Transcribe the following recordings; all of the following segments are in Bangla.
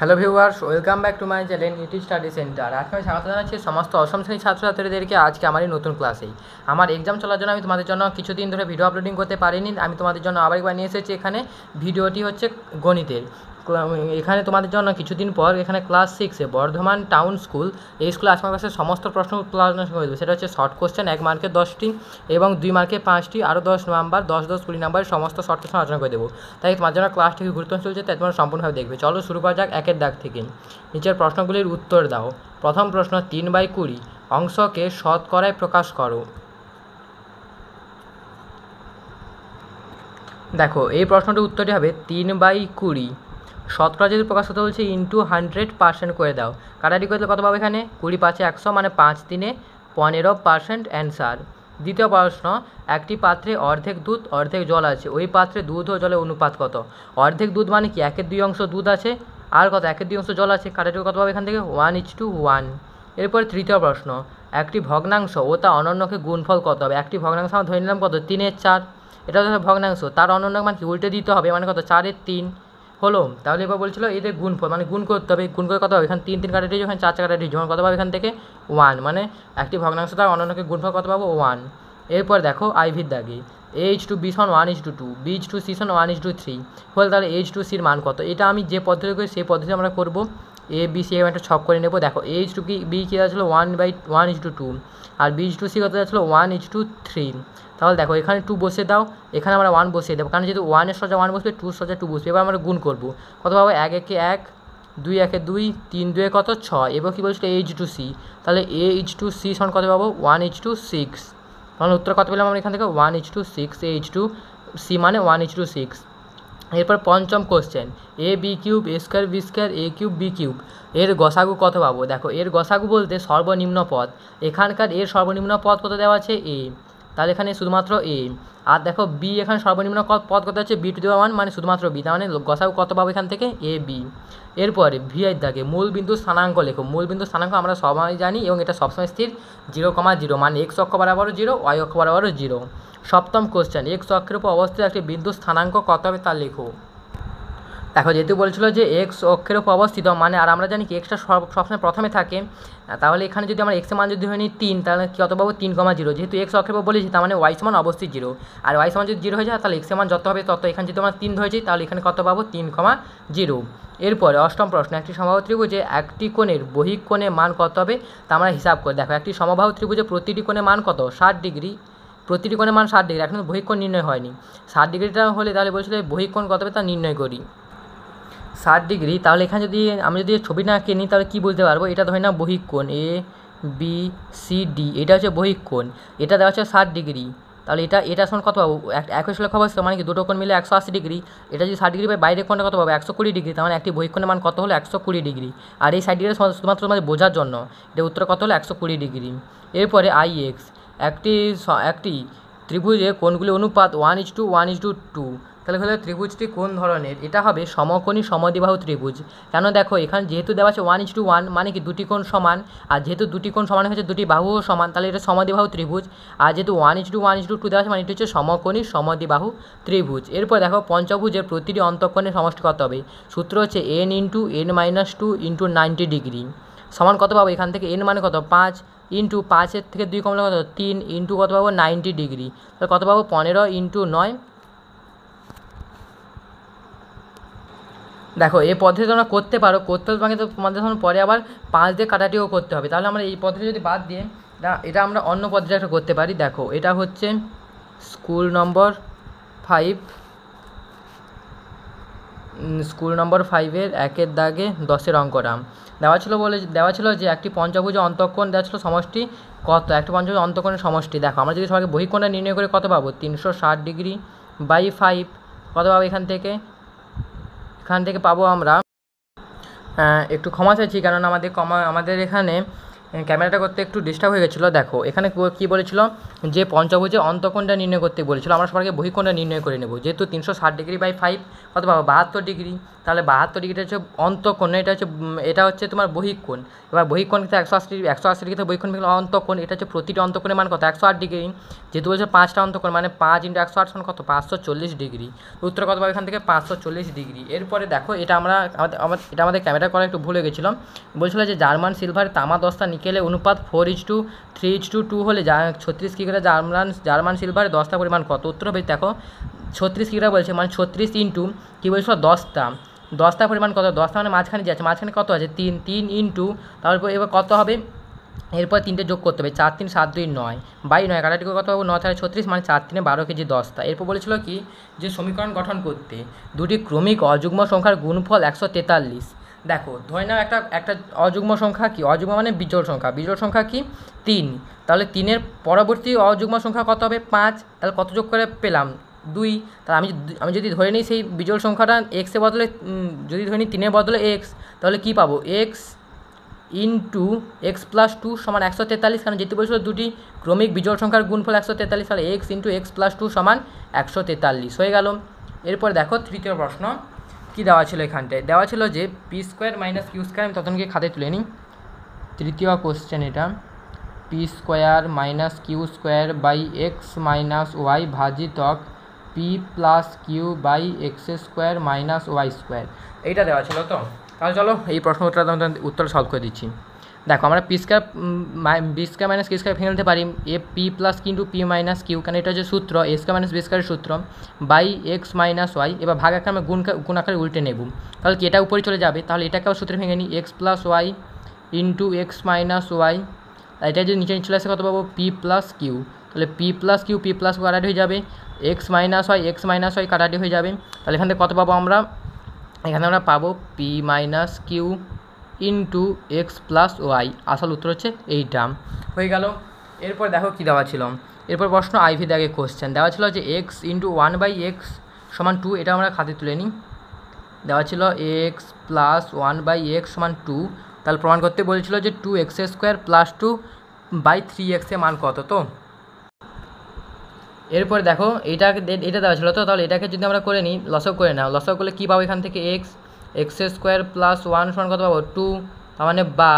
Hello viewers, welcome back to my channel ET study centre. আজকে আমি স্বাগত জানাচ্ছি সমস্ত অষ্টম শ্রেণীর ছাত্রছাত্রীদেরকে আজকে আমার এই নতুন ক্লাসেই। আমার এক্সাম চলার জন্য আমি তোমাদের জন্য কিছুদিন ধরে ভিডিও আপলোডিং করতে পারিনি। আমি তোমাদের জন্য আবার একবার নিয়ে এসেছি। এখানে ভিডিওটি হচ্ছে গণিতের। এখানে তোমাদের জন্য কিছুদিন পর এখানে ক্লাস 6-এ বর্ধমান টাউন স্কুল, এই স্কুলে আজকে আমার কাছে সমস্ত প্রশ্ন উত্তর আলোচনা করে দেবে। সেটা হচ্ছে শর্ট কোশ্চেন 1 মার্কে 10টি এবং 2 মার্কে 5টি, আরও 10 নাম্বার 10 10 20 নাম্বারের সমস্ত শর্ট কোশ্চেন আলোচনা করে দেবো। তাই তোমার জন্য ক্লাসটি গুরুত্বপূর্ণ চলছে, তাই তোমরা সম্পূর্ণভাবে দেখবে। চলো শুরু করা যাক একের দাগ থেকে। নিচের প্রশ্নগুলির উত্তর দাও। প্রথম প্রশ্ন, 3/20 অংশকে শতকরায় প্রকাশ করো। দেখো এই প্রশ্নটির উত্তরটি হবে 3/20 শতকরা যদি প্রকাশ করতে বলছে ইন্টু 100% করে দাও। কাটাটি করলে কত পাবো? এখানে 20 5 100 মানে 5 3 15% অ্যান্সার। দ্বিতীয় প্রশ্ন, একটি পাত্রে অর্ধেক দুধ অর্ধেক জল আছে, ওই পাত্রে দুধ ও জলের অনুপাত কত? অর্ধেক দুধ মানে কি 1/2 অংশ দুধ আছে আর কত 1/2 অংশ জল আছে। কাটাটি কত পাবো এখান থেকে? 1:1। এরপর তৃতীয় প্রশ্ন, একটি ভগ্নাংশ ও তা অনন্যকে গুণফল কত হবে? একটি ভগ্নাংশ আমরা ধরে নিলাম কত 3/4, এটা হচ্ছে ভগ্নাংশ, তার অনন্য মান কি উল্টে দিতে হবে, মানে কত 4/3 হলো। তাহলে এবার বলছিল এদের গুণফল মানে গুণ করতে হবে, গুণ করে কত হবে? এখানে 3 3 কাটাটি যখন 4 4 কাটাটি যখন কত পাবো এখান থেকে 1, মানে একটি ভগ্নাংশ তার অনন্যকে গুণফল কত পাবো? 1। এরপর দেখো আইভির দাগে H2B = 1:2, B/C = 1:3 হলে তাহলে H2Cর মান কত? এটা আমি যে পদ্ধতি করি সেই পদ্ধতি আমরা করব। ABC একটা ছক করে নেব। দেখো H2B কী ছিল 1/1:2 আর B/C কত ছিল 1:3। তাহলে দেখো এখানে 2 বসিয়ে দাও, এখানে আমরা 1 বসিয়ে দেবো, কারণ যেহেতু 1-এর সোজা 1 বসবে, 2-এর সোজা 2 বসবে। এবার আমরা গুণ করবো, কত পাবো? 1 1 1, 2 1 2, 3 2 কত 6। এবার কী বলছিল H2C, তাহলে H2C সমান কত পাবো? 1:6। তাহলে উত্তর কত পেলাম আমরা এখান থেকে? 1:6। H2C মানে 1:6। এরপর পঞ্চম question, AB³ A² B² A³ B³ এর গসাগু কত পাবো? দেখো এর গসাগু বলতে সর্বনিম্ন পদ, এখানকার এর সর্বনিম্ন পদ কত দেওয়া আছে? A, তাহলে এখানে শুধুমাত্র A। আর দেখো B এখানে সর্বনিম্ন পদ কত আছে? B⁴, মানে শুধুমাত্র B, তার মানে গসাগু কত পাবো এখান থেকে? AB। এরপরে ভিআই দাগে মূল বিন্দু স্থানাঙ্ক লেখো। মূল বিন্দু স্থানাঙ্ক আমরা সবাই জানি এবং এটা সবসময় স্থির 0,0, মানে x অক্ষ বরাবর 0, y অক্ষ বরাবর 0। সপ্তম কোশ্চেন, x অক্ষের উপর অবস্থিত একটি বিন্দু স্থানাঙ্ক কত হবে তা লেখো। দেখো যেহেতু বলছিল যে এক্স অক্ষের উপর অবস্থিত, মানে আর আমরা জানি কি এক্সটা সবসময় প্রথমে থাকে, তাহলে এখানে যদি আমরা এক্সের মান যদি হয় নি 3, তাহলে কত পাবো? 3,0। যেহেতু এক্স অক্ষের উপর বলেছি তার মানে ওয়াই সমান অবশ্যই 0, আর ওয়াই সমান যদি 0 হয়ে যায় তাহলে এক্সের মান যত হবে তত। এখানে যদি আমরা 3 ধরেছি তাহলে এখানে কত পাবো? 3,0। এরপরে অষ্টম প্রশ্ন, একটি সমবাহু ত্রিভুজে একটি কোণের বহিক কোণের মান কত হবে তা আমরা হিসাব করি। দেখো একটি সমবাহু ত্রিভুজে প্রতিটি কোণের মান কত? 60 ডিগ্রি। প্রতিটি কোণের মান 60 ডিগ্রি, এখন বহিক কোণ নির্ণয় হয়নি। 60 ডিগ্রিটা হলে তাহলে বলছিল বহিক কোণ কত হবে তা নির্ণয় করি। 60 ডিগ্রি, তাহলে এখানে যদি আমি যদি ছবি না আঁকে নিই তাহলে কী বলতে পারবো? এটা ধরে না বহিক কোণ ABCD, এটা হচ্ছে বহিক কোণ, এটা দেওয়া হচ্ছে 60 ডিগ্রি। তাহলে এটা সমান কত পাবো? একই লক্ষ অবস্থা, মানে কি দুটো কোণ মিলে 180 ডিগ্রি। এটা যদি 60 ডিগ্রি পাই, বাইরের কোণটা কত পাবো? 120 ডিগ্রি, তার মানে একটি বহিক কোণের মান কত হলো? 120 ডিগ্রি। আর এই 60 ডিগ্রি শুধুমাত্র তোমাদের বোঝার জন্য, এটা উত্তর কত হলো? 120 ডিগ্রি। এরপরে IX, একটি ত্রিভুজে কোণগুলি অনুপাত 1:1:2, তাহলে হলো ত্রিভুজটি কোন ধরনের? এটা হবে সমকোণী সমদ্বিবাহু ত্রিভুজ। কেন? দেখো এখানে যেহেতু দেওয়া আছে 1:1, মানে কি দুটি কোণ সমান, আর যেহেতু দুটি কোণ সমান হচ্ছে দুটি বাহুও সমান, তাহলে এটা সমদ্বিবাহু ত্রিভুজ। আর যেহেতু 1:1:2 দেওয়া আছে, মানে এটা হচ্ছে সমকোণী সমদ্বিবাহু ত্রিভুজ। এরপর দেখো পঞ্চভুজের প্রতিটি অন্তঃকোণের সমষ্টি কত হবে? সূত্র হচ্ছে n × n - 2 × 90 ডিগ্রি সমান কত পাবো এখান থেকে? n মানে কত? 5, ইন্টু 5-এর থেকে 2 কমলে কত? 3, ইন্টু কত পাবো? 90 ডিগ্রি, তাহলে কত পাবো? 15 × 9। দেখো এই পদ্ধতি তোমরা করতে পারো, করতে তোমাকে তো তোমাদের তখন পরে আবার 5 দিয়ে কাটাটিও করতে হবে। তাহলে আমরা এই পদ্ধতি যদি বাদ দিয়ে এটা আমরা অন্য পদ্ধতি একটা করতে পারি। দেখো এটা হচ্ছে স্কুল নম্বর 5-এর 1-এর দাগে 10-এর অঙ্কটা দেওয়া ছিল যে একটি পঞ্চভুজের অন্তঃকোণ দেওয়া ছিল সমষ্টি কত? একটি পঞ্চভুজের অন্তঃকোণের সমষ্টি। দেখো আমরা যদি সবাইকে বহিঃকোণটা নির্ণয় করে কত পাবো? 360 ডিগ্রি বাই 5 কত পাবো এখান থেকে পাবো আমরা, একটু ক্ষমা চাইছি কারণ আমাদের এখানে ক্যামেরাটা করতে একটু ডিস্টার্ব হয়ে গেছিলো। দেখো এখানে কী বলেছিল যে পঞ্চভুজে অন্তঃকোণটা নির্ণয় করতে বলেছিল, আমরা সবাইকে বহিঃকোণটা নির্ণয় করে নেব। যেহেতু 360 ডিগ্রি বাই 5 কত পাবো 72 ডিগ্রি, তাহলে 72 ডিগ্রিটা হচ্ছে অন্তঃকোণ, এটা হচ্ছে তোমার বহিঃকোণ। এবার বহিঃকোণ কিন্তু 180 ডিগ্রিতে বহিঃকোণ অন্তঃকোণ, এটা হচ্ছে প্রতিটি অন্তঃকোণের মান কত 108 ডিগ্রি। যেহেতু বলছে 5টা অন্তঃকোণ মানে 5 × 108 সমান কত 540 ডিগ্রি। উত্তর কত পাবো এখান থেকে 540 ডিগ্রি। এরপরে দেখো এটা আমাদের ক্যামেরা করা একটু ভুলে গেছিলাম। বলছিল যে জার্মান সিলভার তামা দস্তা নিকেলের অনুপাত 4:3:2 হলে 36 কিগ্রা জার্মান সিলভার দস্তা পরিমাণ কত? উত্তর হবে দেখো 36 কিগ্রা বলছে, মানে 36 ইন্টু কী বলছিল দস্তা পরিমাণ কত? দস্তা মানে মাঝখানে যে আছে, মাঝখানে কত আছে 3 ইন্টু, তারপর এবার কত হবে, এরপর 3টে যোগ করতে হবে, 4 3 7 2 9 বাই 9 কাটাটি কত পাবো 9 4 36, মানে 4 3 12 কেজি দস্তা। এরপর বলেছিল কি যে সমীকরণ গঠন করতে দুটি ক্রমিক অযুগ্ম সংখ্যার গুণফল 143। দেখো ধরে নাও একটা অযুগ্ম সংখ্যা কি, অযুগ্ম মানে বিজোড় সংখ্যা কি 3, তাহলে 3-এর পরবর্তী অযুগ্ম সংখ্যা কত হবে 5, তাহলে কত যোগ করে পেলাম 2। তাহলে আমি যদি ধরে নিই সেই বিজোড় সংখ্যাটা এক্সের বদলে, যদি ধরে নিই 3-এর বদলে এক্স, তাহলে কি পাবো এক্স ইন্টু এক্স প্লাস 2 সমান 143, কারণ যেহেতু বলছিল দুটি ক্রমিক বিজোড় সংখ্যার গুণফল 143, তাহলে এক্স ইন্টু এক্স প্লাস 2 সমান 143 হয়ে গেল। এরপর দেখো তৃতীয় প্রশ্ন কি দেওয়া ছিল, এখানটায় দেওয়া ছিল যে P square minus Q square, আমি ততক্ষণকে খাতায় তুলে নিই। তৃতীয় কোশ্চেন এটা, P square minus Q square by X minus Y ভাজিতক P plus Q by X square minus Y square, এইটা দেওয়া ছিল। তো তাহলে চলো এই প্রশ্নটা উত্তর সলভ করে দিচ্ছি। দেখো আমরা P square minus Q square ভেঙে নিতে পারি এ পি প্লাস কিন্তু পি মাইনাস কিউ, কারণ এটা হচ্ছে সূত্র এ স্কোয়ার মাইনাস বি স্কোয়ারের সূত্র, বাই এক্স মাইনাস ওয়াই। এবার ভাগ আকারে আমরা গুণ আকারে উল্টে নেব, তাহলে কি এটা উপরে চলে যাবে, তাহলে এটাকেও সূত্রে ভেঙে নিই X plus Y into X minus Y, এটা যদি নিচে চলে আসে কত পাবো পি প্লাস কিউ, তাহলে পি প্লাস কিউ কাটাটি হয়ে যাবে, এক্স মাইনাস ওয়াই কাটাটি হয়ে যাবে। তাহলে এখান থেকে কত পাবো আমরা, এখানে আমরা পাবো P minus Q into X plus Y, আসল উত্তর হচ্ছে এইটা হয়ে গেল। এরপর দেখো কী দেওয়া ছিল, এরপর প্রশ্ন আইভি দাগে কোশ্চেন দেওয়া ছিল যে এক্স ইন্টু 1/x সমান 2, এটা আমরা খাতে তুলে নিই। দেওয়া ছিল এক্স প্লাস 1/x সমান 2, তাহলে প্রমাণ করতে বলেছিল যে 2x² প্লাস 2/3x এর মান কত। তো এরপর দেখো এটা দেওয়া ছিল, তো তাহলে এটাকে যদি আমরা করে নিই লসক করে নাও, লসক করলে কী পাবো এখান থেকে x² প্লাস 1 সমান কত পাবো 2, তার মানে বা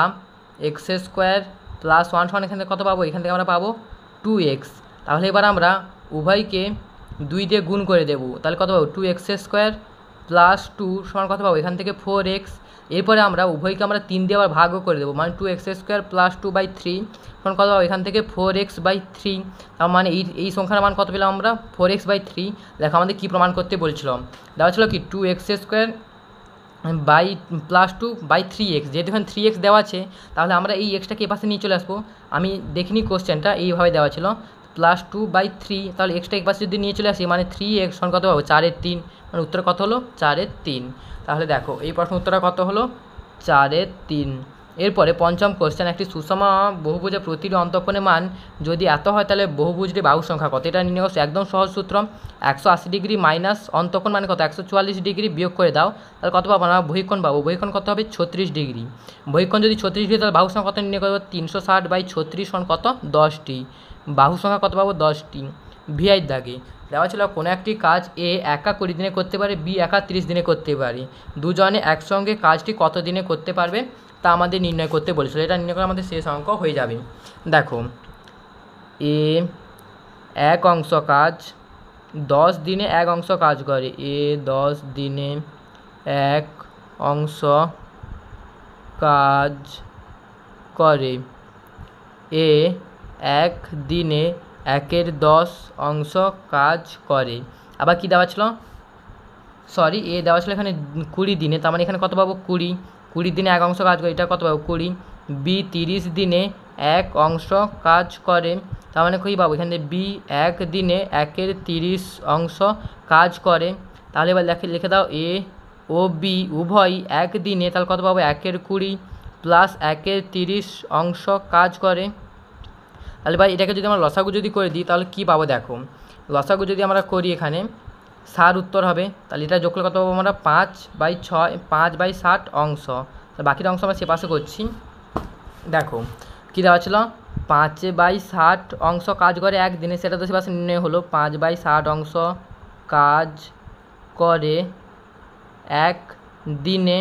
x² প্লাস 1 সমান এখান থেকে কত পাবো, এখান থেকে আমরা পাবো 2x। তাহলে এবার আমরা উভয়কে 2 দিয়ে গুণ করে দেবো, তাহলে কত পাবো 2x² প্লাস 2 সমান কত পাবো এখান থেকে 4x। এরপরে আমরা উভয়কে আমরা 3 দিয়ে আবার ভাগও করে দেবো, মানে 2x² প্লাস 2/3 সমান কত পাবো এখান থেকে 4x/3, তার মানে এই সংখ্যার মান কত পেলাম আমরা 4x/3। দেখো আমাদের কী প্রমাণ করতে বলছিলাম, দেওয়া ছিল কি 2x² প্লাস 2/3x, যেহেতু এখানে 3x দেওয়া আছে তাহলে আমরা এই এক্সটাকে এ পাশে নিয়ে চলে আসবো। আমি দেখিনি কোশ্চেনটা এইভাবে দেওয়া ছিল প্লাস 2/3, তাহলে এক্সটা এক পাশে যদি নিয়ে চলে আসি মানে 3x সমান কত পাবো 4/3, মানে উত্তর কত হলো 4/3। তাহলে দেখো এই প্রশ্ন উত্তরটা কত হলো 4/3। এরপরে পঞ্চম কোশ্চেন, একটি সুষম বহুভুজের প্রতিটি অন্তঃকোণের মান যদি এত হয় তাহলে বহুভুজটি বাহু সংখ্যা কত, এটা নির্ণয় করছে একদম সহজ সূত্র। 180 ডিগ্রি মাইনাস অন্তঃকোণ মানে কত 144 ডিগ্রি বিয়োগ করে দাও, তাহলে কত পাবো আমরা বহিঃকোণ পাবো, বহিঃকোণ কত হবে 36 ডিগ্রি। বহিঃকোণ যদি 36 ডিগ্রি তাহলে বাহু সংখ্যা কত নির্ণয় করবো 360/36 সমান কত 10টি, বাহু সংখ্যা কত পাবো 10টি। ভিআই দাগে দেওয়া ছিল কোনো একটি কাজ এ একা 20 দিনে করতে পারে, বি একা 30 দিনে করতে পারে, দুজনে একসঙ্গে কাজটি কত দিনে করতে পারবে তা আমাদের নির্ণয় করতে বলেছিল। এটা নির্ণয় করে আমাদের শেষ অঙ্ক হয়ে যাবে। দেখো এ এক অংশ কাজ 10 দিনে এক অংশ কাজ করে, এ 10 দিনে এক অংশ কাজ করে, এ এক দিনে 1/10 অংশ কাজ করে। আবার কি দেওয়া ছিল, সরি এ দেওয়া ছিল এখানে 20 দিনে, তার মানে এখানে কত পাবো 20 দিনে এক অংশ কাজ করে, এটা কত পাবো 20। বি 30 দিনে এক অংশ কাজ করে, তার মানে কী পাবো এখানে বি 1 দিনে 1/30 অংশ কাজ করে। তাহলে এবার লিখে দাও এ ও বি উভয় 1 দিনে, তাহলে কত পাবো 1/20 প্লাস 1/30 অংশ কাজ করে। তাহলে ভাই এটাকে যদি আমরা লসাগু যদি করে দিই তাহলে কী পাবো, দেখো লসাগু যদি আমরা করি এখানে 60 উত্তর হবে, তাহলে এটা যোগ করলে কত পাবো আমরা 5/60 অংশ, বাকিটা অংশ আমরা সে পাশে করছি। দেখো কী দেওয়া ছিল 5/60 অংশ কাজ করে একদিনে, সেটা তো সেবার নির্ণয় হলো। 5/60 অংশ কাজ করে এক দিনে।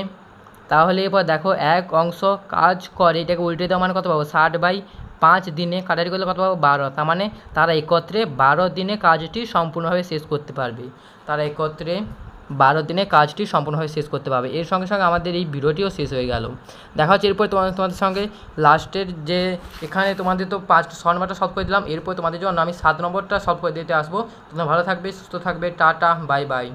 তাহলে এরপর দেখো 1 অংশ কাজ করে, এটাকে উল্টে দেওয়া মানে কত পাবো 60/5 দিনে, কাটারি করলে কত পাবো 12। তার মানে তারা একত্রে 12 দিনে কাজটি সম্পূর্ণভাবে শেষ করতে পারবে। তারা একত্রে 12 দিনে কাজটি সম্পূর্ণভাবে শেষ করতে পারবে। এর সঙ্গে সঙ্গে আমাদের এই ভিডিওটিও শেষ হয়ে গেল। দেখা হচ্ছে এরপর তোমাদের সঙ্গে লাস্টের যে এখানে তোমাদের তো 5 নম্বরটা সলভ করে দিলাম, এরপর তোমাদের জন্য আমি 7 নম্বরটা সলভ করে দিতে আসবো। তোমরা ভালো থাকবে, সুস্থ থাকবে, টাটা, বাই বাই।